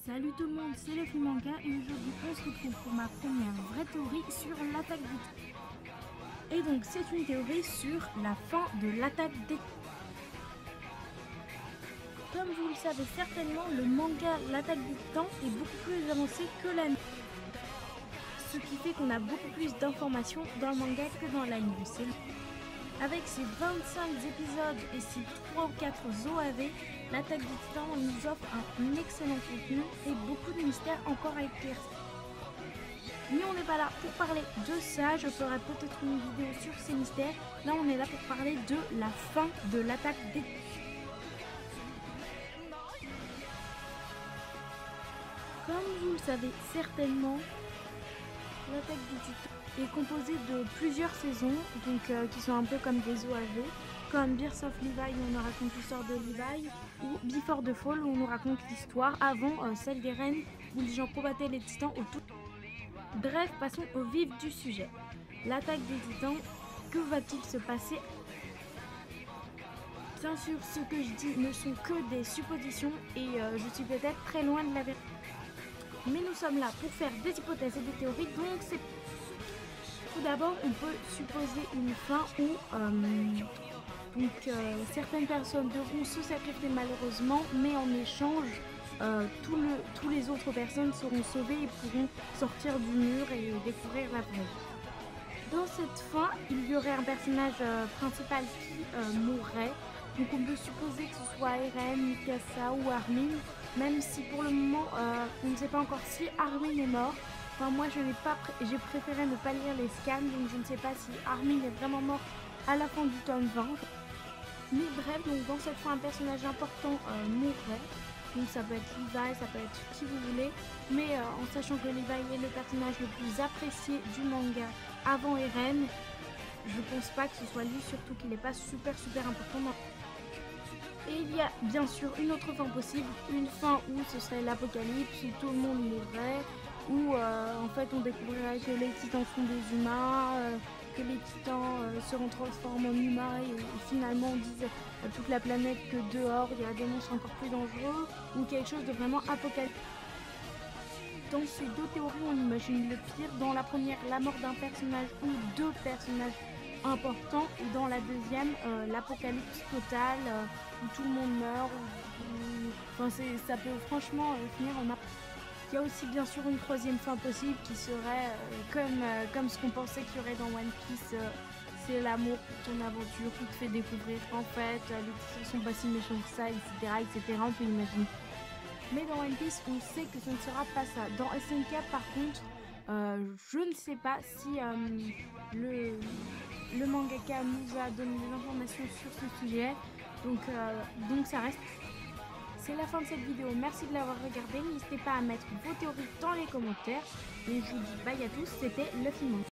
Salut tout le monde, c'est Luffy Manga et aujourd'hui on se retrouve pour ma première vraie théorie sur l'attaque des Titans. Et donc c'est une théorie sur la fin de l'attaque des Titans. Comme vous le savez certainement, le manga L'attaque des Titans est beaucoup plus avancé que l'anime. Ce qui fait qu'on a beaucoup plus d'informations dans le manga que dans l'anime. Avec ses 25 épisodes et ses 3 ou 4 OAV, l'attaque des Titans nous offre un excellent contenu et beaucoup de mystères encore à éclaircir. Mais on n'est pas là pour parler de ça, je ferai peut-être une vidéo sur ces mystères. Là on est là pour parler de la fin de l'attaque des Titans. Comme vous le savez certainement, l'attaque des Titans est composée de plusieurs saisons, donc qui sont un peu comme des OAV, comme Birth of Levi où on nous raconte l'histoire de Levi, ou Before the Fall où on nous raconte l'histoire avant celle des reines où les gens combattaient les titans au tout. Bref, passons au vif du sujet. L'attaque des titans, que va-t-il se passer? Bien sûr, ce que je dis ne sont que des suppositions et je suis peut-être très loin de la vérité. Mais nous sommes là pour faire des hypothèses et des théories, donc c'est... Tout d'abord, on peut supposer une fin où certaines personnes devront se sacrifier malheureusement, mais en échange, tous les autres personnes seront sauvées et pourront sortir du mur et découvrir la vraie vie. Dans cette fin, il y aurait un personnage principal qui mourrait. Donc on peut supposer que ce soit Eren, Mikasa ou Armin, même si pour le moment on ne sait pas encore si Armin est mort. Enfin moi j'ai préféré ne pas lire les scans, donc je ne sais pas si Armin est vraiment mort à la fin du tome 20. Mais bref, donc dans cette fin un personnage important mourrait. Donc ça peut être Levi, ça peut être qui vous voulez, mais en sachant que Levi est le personnage le plus apprécié du manga avant Eren, je pense pas que ce soit lui, surtout qu'il n'est pas super important dans... Et il y a bien sûr une autre fin possible, une fin où ce serait l'apocalypse, où tout le monde mourrait, où en fait on découvrirait que les titans sont des humains, que les titans seront transformés en humains et finalement on dise à toute la planète que dehors il y a des monstres encore plus dangereux, ou quelque chose de vraiment apocalyptique. Dans ces deux théories on imagine le pire, dans la première la mort d'un personnage ou deux personnages importants, et dans la deuxième l'apocalypse totale où tout le monde meurt, enfin ça peut franchement finir en... Il y a aussi bien sûr une troisième fin possible qui serait comme ce qu'on pensait qu'il y aurait dans One Piece, c'est l'amour pour ton aventure qui te fait découvrir qu'en fait les titans sont pas si méchants que ça, etc. On peut imaginer. Mais dans One Piece on sait que ce ne sera pas ça. Dans SNK par contre, je ne sais pas si le mangaka nous a donné des informations sur ce sujet, donc ça reste... C'est la fin de cette vidéo, merci de l'avoir regardé, n'hésitez pas à mettre vos théories dans les commentaires, et je vous dis bye à tous, c'était Luffy Manga.